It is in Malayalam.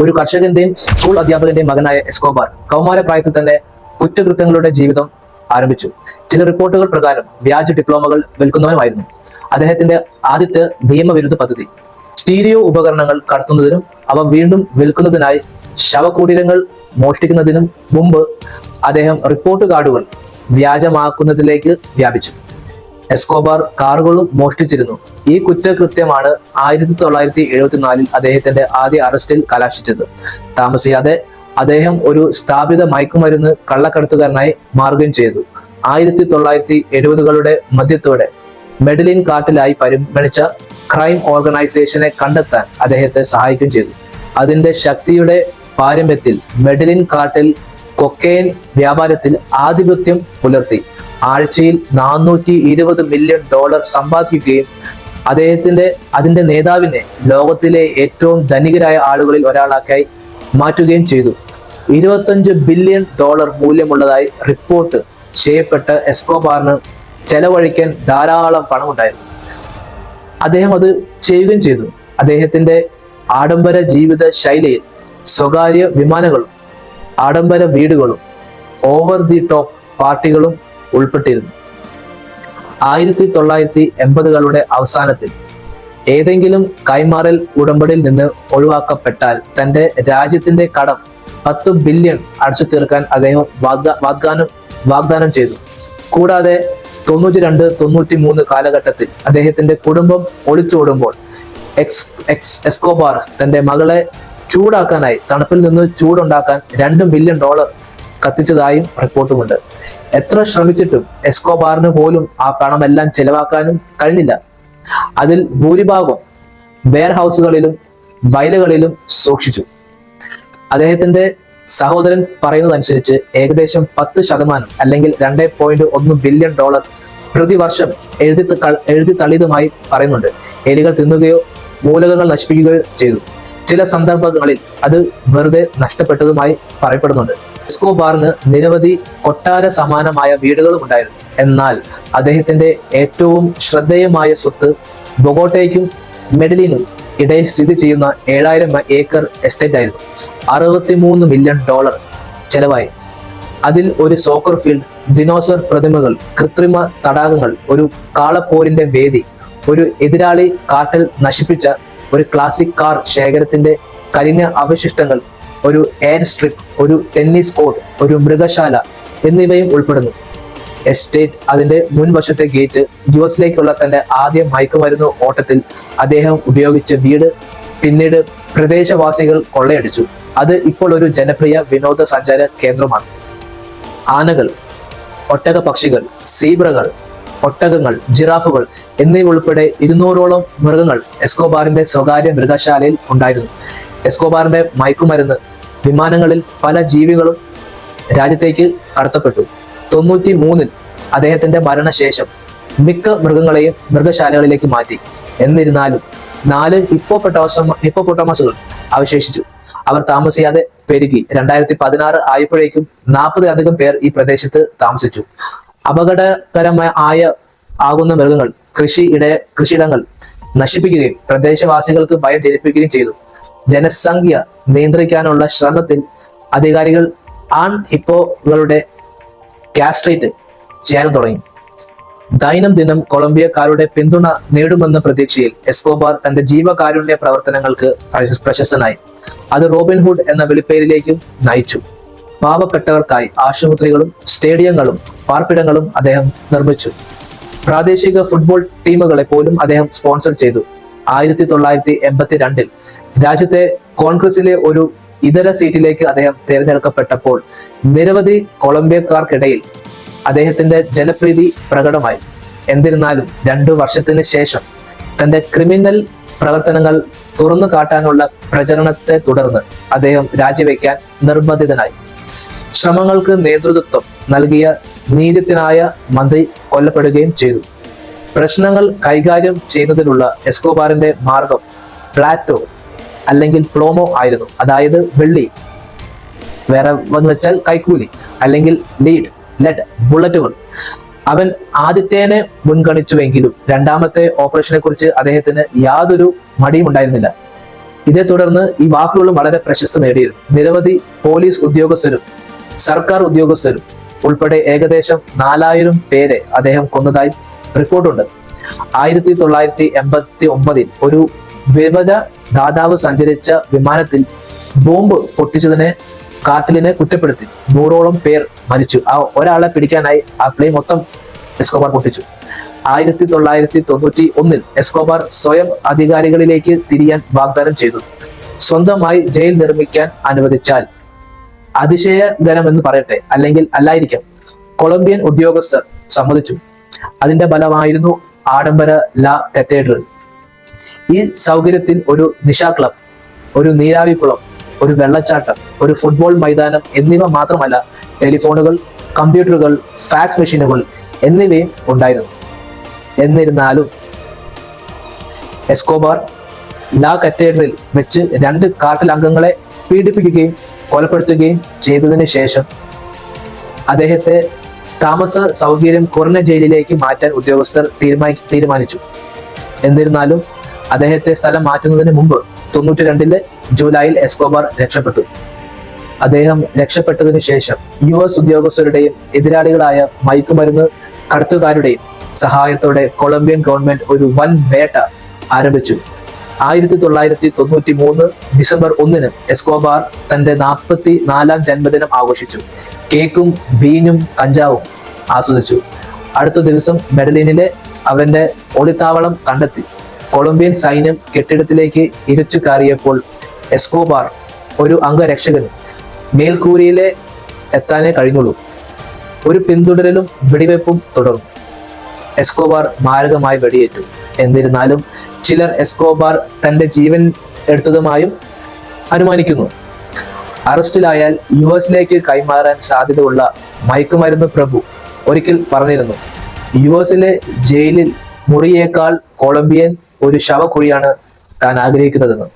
ഒരു കർഷകന്റെയും സ്കൂൾ അധ്യാപകന്റെയും മകനായ എസ്കോബാർ കൗമാരപ്രായത്തിൽ തന്നെ കുറ്റകൃത്യങ്ങളുടെ ജീവിതം ആരംഭിച്ചു. ചില റിപ്പോർട്ടുകൾ പ്രകാരം വ്യാജ ഡിപ്ലോമകൾ വിൽക്കുന്നവനുമായിരുന്നു. അദ്ദേഹത്തിന്റെ ആദ്യത്തെ നിയമവിരുദ്ധ പദ്ധതി സ്റ്റീരിയോ ഉപകരണങ്ങൾ കടത്തുന്നതിനും അവ വീണ്ടും വിൽക്കുന്നതിനായി ശവകുടീരങ്ങൾ മോഷ്ടിക്കുന്നതിനും മുമ്പ് അദ്ദേഹം റിപ്പോർട്ട് കാർഡുകൾ വ്യാജമാക്കുന്നതിലേക്ക് വ്യാപിച്ചു. എസ്കോബാർ കാറുകളും മോഷ്ടിച്ചിരുന്നു. ഈ കുറ്റകൃത്യമാണ് 1974 അദ്ദേഹത്തിന്റെ ആദ്യ അറസ്റ്റിൽ കലാശിച്ചത്. താമസിയാതെ അദ്ദേഹം ഒരു സ്ഥാപിത മയക്കുമരുന്ന് കള്ളക്കടത്തുകാരനായി മാറുകയും ചെയ്തു. 1970കളുടെ മധ്യത്തോടെ മെഡലിൻ കാർട്ടിലായി പരിഗണിച്ച ക്രൈം ഓർഗനൈസേഷനെ കണ്ടെത്താൻ അദ്ദേഹത്തെ സഹായിക്കുകയും ചെയ്തു. അതിന്റെ ശക്തിയുടെ പാരമ്യത്തിൽ മെഡലിൻ കാർട്ടിൽ കൊക്കൈൻ വ്യാപാരത്തിൽ ആധിപത്യം പുലർത്തി ആഴ്ചയിൽ $420 മില്യൺ സമ്പാദിക്കുകയും അതിന്റെ നേതാവിനെ ലോകത്തിലെ ഏറ്റവും ധനികരായ ആളുകളിൽ ഒരാളാക്കി മാറ്റുകയും ചെയ്തു. $25 ബില്യൺ മൂല്യമുള്ളതായി റിപ്പോർട്ട് ചെയ്യപ്പെട്ട എസ്കോബാറിന് ചെലവഴിക്കാൻ ധാരാളം പണമുണ്ടായിരുന്നു. അദ്ദേഹം അത് ചെയ്യുകയും ചെയ്തു. അദ്ദേഹത്തിന്റെ ആഡംബര ജീവിത ശൈലിയിൽ സ്വകാര്യ വിമാനങ്ങളും ആഡംബര വീടുകളും ഓവർ ദി ടോപ്പ് പാർട്ടികളും ഉൾപ്പെട്ടിരുന്നു. 1980കളുടെ അവസാനത്തിൽ ഏതെങ്കിലും കൈമാറൽ ഉടമ്പടിയിൽ നിന്ന് ഒഴിവാക്കപ്പെട്ടാൽ തന്റെ രാജ്യത്തിന്റെ കടം 10 ബില്യൺ അടച്ചു തീർക്കാൻ അദ്ദേഹം വാഗ്ദാനം ചെയ്തു. കൂടാതെ 92-93 കാലഘട്ടത്തിൽ അദ്ദേഹത്തിന്റെ കുടുംബം ഒളിച്ചോടുമ്പോൾ എസ്കോബാർ തന്റെ മകളെ ചൂടാക്കാനായി തണുപ്പിൽ നിന്ന് ചൂടുണ്ടാക്കാൻ $2 ബില്യൺ കത്തിച്ചതായും റിപ്പോർട്ടുമുണ്ട്. എത്ര ശ്രമിച്ചിട്ടും എസ്കോബാറിന് പോലും ആ പണമെല്ലാം ചെലവാക്കാനും കഴിഞ്ഞില്ല. അതിൽ ഭൂരിഭാഗം വെയർ ഹൗസുകളിലും വയലുകളിലും സൂക്ഷിച്ചു. അദ്ദേഹത്തിന്റെ സഹോദരൻ പറയുന്നതനുസരിച്ച് ഏകദേശം 10% അല്ലെങ്കിൽ $2.1 ബില്യൺ പ്രതിവർഷം എഴുതി തള്ളിയതുമായി പറയുന്നുണ്ട്. എലികൾ തിന്നുകയോ മൂലകങ്ങൾ നശിപ്പിക്കുകയോ ചെയ്തു. ചില സന്ദർഭങ്ങളിൽ അത് വെറുതെ നഷ്ടപ്പെട്ടതുമായി പറയപ്പെടുന്നുണ്ട്. എസ്കോബാറിന് നിരവധി കൊട്ടാര സമാനമായ വീടുകളും ഉണ്ടായിരുന്നു. എന്നാൽ അദ്ദേഹത്തിന്റെ ഏറ്റവും ശ്രദ്ധേയമായ സ്വത്ത് ബൊഗോട്ടയ്ക്കും മെഡലിനും ഇടയിൽ സ്ഥിതി ചെയ്യുന്ന 7000 ഏക്കർ എസ്റ്റേറ്റ് ആയിരുന്നു. $63 മില്യൺ ചെലവായി. അതിൽ ഒരു സോക്കർ ഫീൽഡ്, ദിനോസർ പ്രതിമകൾ, കൃത്രിമ തടാകങ്ങൾ, ഒരു കാളപ്പോരിന്റെ വേദി, ഒരു എതിരാളി കാട്ടിൽ നശിപ്പിച്ച ഒരു ക്ലാസിക് കാർ ശേഖരത്തിന്റെ കരിഞ്ഞ അവശിഷ്ടങ്ങൾ, ഒരു എയർ സ്ട്രിപ്പ്, ഒരു ടെന്നീസ് കോർട്ട്, ഒരു മൃഗശാല എന്നിവയും ഉൾപ്പെടുന്നു. എസ്റ്റേറ്റ്, അതിന്റെ മുൻവശത്തെ ഗേറ്റ്, യുഎസിലേക്കുള്ള തന്റെ ആദ്യ മയക്കുമരുന്ന് ഓട്ടത്തിൽ അദ്ദേഹം ഉപയോഗിച്ച വീട് പിന്നീട് പ്രദേശവാസികൾ കൊള്ളയടിച്ചു. അത് ഇപ്പോൾ ഒരു ജനപ്രിയ വിനോദസഞ്ചാര കേന്ദ്രമാണ്. ആനകൾ, ഒട്ടക പക്ഷികൾ, സീബ്രകൾ, ഒട്ടകങ്ങൾ, ജിറാഫുകൾ എന്നിവ ഉൾപ്പെടെ 200ഓളം മൃഗങ്ങൾ എസ്കോബാറിന്റെ സ്വകാര്യ മൃഗശാലയിൽ ഉണ്ടായിരുന്നു. എസ്കോബാറിന്റെ മയക്കുമരുന്ന് വിമാനങ്ങളിൽ പല ജീവികളും രാജ്യത്തേക്ക് കടത്തപ്പെട്ടു. 93-ൽ അദ്ദേഹത്തിന്റെ മരണശേഷം മിക്ക മൃഗങ്ങളെയും മൃഗശാലകളിലേക്ക് മാറ്റി. എന്നിരുന്നാലും 4 ഹിപ്പോപ്പൊട്ടാമസുകൾ അവശേഷിച്ചു. അവർ താമസിയാതെ പെരുകി. 2016 ആയപ്പോഴേക്കും 40-ലധികം പേർ ഈ പ്രദേശത്ത് താമസിച്ചു. ആകുന്ന മൃഗങ്ങൾ കൃഷിയിടങ്ങൾ നശിപ്പിക്കുകയും പ്രദേശവാസികൾക്ക് ഭയം ജനിപ്പിക്കുകയും ചെയ്തു. ജനസംഖ്യ നിയന്ത്രിക്കാനുള്ള ശ്രമത്തിൽ അധികാരികൾ ആൺ ഹിപ്പോകളുടെ കാസ്ട്രേറ്റ് ചെയ്യാൻ തുടങ്ങി. ദൈനംദിനം കൊളംബിയക്കാരുടെ പിന്തുണ നേടുമെന്ന പ്രതീക്ഷയിൽ എസ്കോബാർ തന്റെ ജീവകാരുണ്യ പ്രവർത്തനങ്ങൾക്ക് പ്രശസ്തനായി. അത് റോബിൻഹുഡ് എന്ന വിളിപ്പേരിലേക്കും നയിച്ചു. പാവപ്പെട്ടവർക്കായി ആശുപത്രികളും സ്റ്റേഡിയങ്ങളും പാർപ്പിടങ്ങളും അദ്ദേഹം നിർമ്മിച്ചു. പ്രാദേശിക ഫുട്ബോൾ ടീമുകളെ പോലും അദ്ദേഹം സ്പോൺസർ ചെയ്തു. 1982-ൽ രാജ്യത്തെ കോൺഗ്രസിലെ ഒരു ഇതര സീറ്റിലേക്ക് അദ്ദേഹം തിരഞ്ഞെടുക്കപ്പെട്ടപ്പോൾ നിരവധി കൊളംബിയക്കാർക്കിടയിൽ അദ്ദേഹത്തിന്റെ ജനപ്രീതി പ്രകടമായി. എന്നിരുന്നാലും 2 വർഷത്തിന് ശേഷം തന്റെ ക്രിമിനൽ പ്രവർത്തനങ്ങൾ തുറന്നു കാട്ടാനുള്ള പ്രചരണത്തെ തുടർന്ന് അദ്ദേഹം രാജിവെക്കാൻ നിർബന്ധിതനായി. ശ്രമങ്ങൾക്ക് നേതൃത്വം നൽകിയ നീതിജ്ഞനായ മന്ത്രി കൊല്ലപ്പെടുകയും ചെയ്തു. പ്രശ്നങ്ങൾ കൈകാര്യം ചെയ്യുന്നതിനുള്ള എസ്കോബാറിന്റെ മാർഗം പ്ലാറ്റോ അല്ലെങ്കിൽ പ്ലോമോ ആയിരുന്നു. അതായത് വെള്ളി, വേറെ വന്നു വെച്ചാൽ കൈക്കൂലി, അല്ലെങ്കിൽ ലെഡ് ബുള്ളറ്റുകൾ. അവൻ ആദ്യത്തേനെ മുൻഗണിച്ചുവെങ്കിലും രണ്ടാമത്തെ ഓപ്പറേഷനെ കുറിച്ച് അദ്ദേഹത്തിന് യാതൊരു മടിയും ഉണ്ടായിരുന്നില്ല. ഇതേ തുടർന്ന് ഈ വാക്കുകളും വളരെ പ്രശസ്തി നേടിയിരുന്നു. നിരവധി പോലീസ് ഉദ്യോഗസ്ഥരും സർക്കാർ ഉദ്യോഗസ്ഥരും ഉൾപ്പെടെ ഏകദേശം 4000 പേരെ അദ്ദേഹം കൊന്നതായി റിപ്പോർട്ടുണ്ട്. 1989 ഒരു വിമത ദാതാവ് സഞ്ചരിച്ച വിമാനത്തിൽ ബോംബ് പൊട്ടിച്ചതിനെ കാർട്ടലിനെ കുറ്റപ്പെടുത്തി 100ഓളം പേർ മരിച്ചു. ആ ഒരാളെ പിടിക്കാനായി ആ പ്ലെയിൻ മൊത്തം എസ്കോബാർ പൊട്ടിച്ചു. 1991 എസ്കോബാർ സ്വയം അധികാരികളിലേക്ക് തിരിയാൻ വാഗ്ദാനം ചെയ്തു. സ്വന്തമായി ജയിൽ നിർമ്മിക്കാൻ അനുവദിച്ചാൽ, അതിശയകരമെന്ന് പറയട്ടെ, അല്ലെങ്കിൽ അല്ലായിരിക്കാം, കൊളംബിയൻ ഉദ്യോഗസ്ഥർ സമ്മതിച്ചു. അതിന്റെ ഫലമായിരുന്നു ആഡംബര ലാ കത്തീഡ്രൽ. ഈ സൗകര്യത്തിൽ ഒരു നിശാ ക്ലബ്, ഒരു നീരാവിക്കുളം, ഒരു വെള്ളച്ചാട്ടം, ഒരു ഫുട്ബോൾ മൈതാനം എന്നിവ മാത്രമല്ല, ടെലിഫോണുകൾ, കമ്പ്യൂട്ടറുകൾ, ഫാക്സ് മെഷീനുകൾ എന്നിവയും ഉണ്ടായിരുന്നു. എന്നിരുന്നാലും എസ്കോബാർ ലാ കത്തീഡ്രലിൽ വെച്ച് 2 കാർട്ടൽ അംഗങ്ങളെ പീഡിപ്പിക്കുകയും കൊലപ്പെടുത്തുകയും ചെയ്തതിനു ശേഷം അദ്ദേഹത്തെ താമസ സൗകര്യം കുറഞ്ഞ ജയിലിലേക്ക് മാറ്റാൻ ഉദ്യോഗസ്ഥർ തീരുമാനിച്ചു. എന്നിരുന്നാലും അദ്ദേഹത്തെ സ്ഥലം മാറ്റുന്നതിന് മുമ്പ് 92 ജൂലൈയിൽ എസ്കോബാർ രക്ഷപ്പെട്ടു. അദ്ദേഹം രക്ഷപ്പെട്ടതിനു ശേഷം US ഉദ്യോഗസ്ഥരുടെയും എതിരാളികളായ മയക്കുമരുന്ന് കടത്തുകാരുടെയും സഹായത്തോടെ കൊളംബിയൻ ഗവൺമെന്റ് ഒരു വൻ വേട്ട ആരംഭിച്ചു. 1993 ഡിസംബർ 1 എസ്കോബാർ തന്റെ 44ാം ജന്മദിനം ആഘോഷിച്ചു. കേക്കും വീഞ്ഞും കഞ്ചാവും ആസ്വദിച്ചു. അടുത്ത ദിവസം മെഡലിനിലെ അവന്റെ ഒളിത്താവളം കണ്ടെത്തി. കൊളംബിയൻ സൈന്യം കെട്ടിടത്തിലേക്ക് ഇരച്ചു കയറിയപ്പോൾ എസ്കോബാർ ഒരു അംഗരക്ഷകനും മേൽക്കൂരയിലെ എത്താനേ കഴിഞ്ഞുള്ളൂ. ഒരു പിന്തുടരലും വെടിവെപ്പും തുടർന്നു. എസ്കോബാർ മാരകമായി വെടിയേറ്റു. എന്നിരുന്നാലും ചിലർ എസ്കോബാർ തന്റെ ജീവൻ എടുത്തതുമായും അനുമാനിക്കുന്നു. അറസ്റ്റിലായാൽ US കൈമാറാൻ സാധ്യതയുള്ള മയക്കുമരുന്ന് പ്രഭു ഒരിക്കൽ പറഞ്ഞിരുന്നു, US ജയിലിൽ മുറിയേക്കാൾ കൊളംബിയൻ ഒരു ശവക്കുഴിയാണ് താൻ ആഗ്രഹിക്കുന്നതെന്ന്.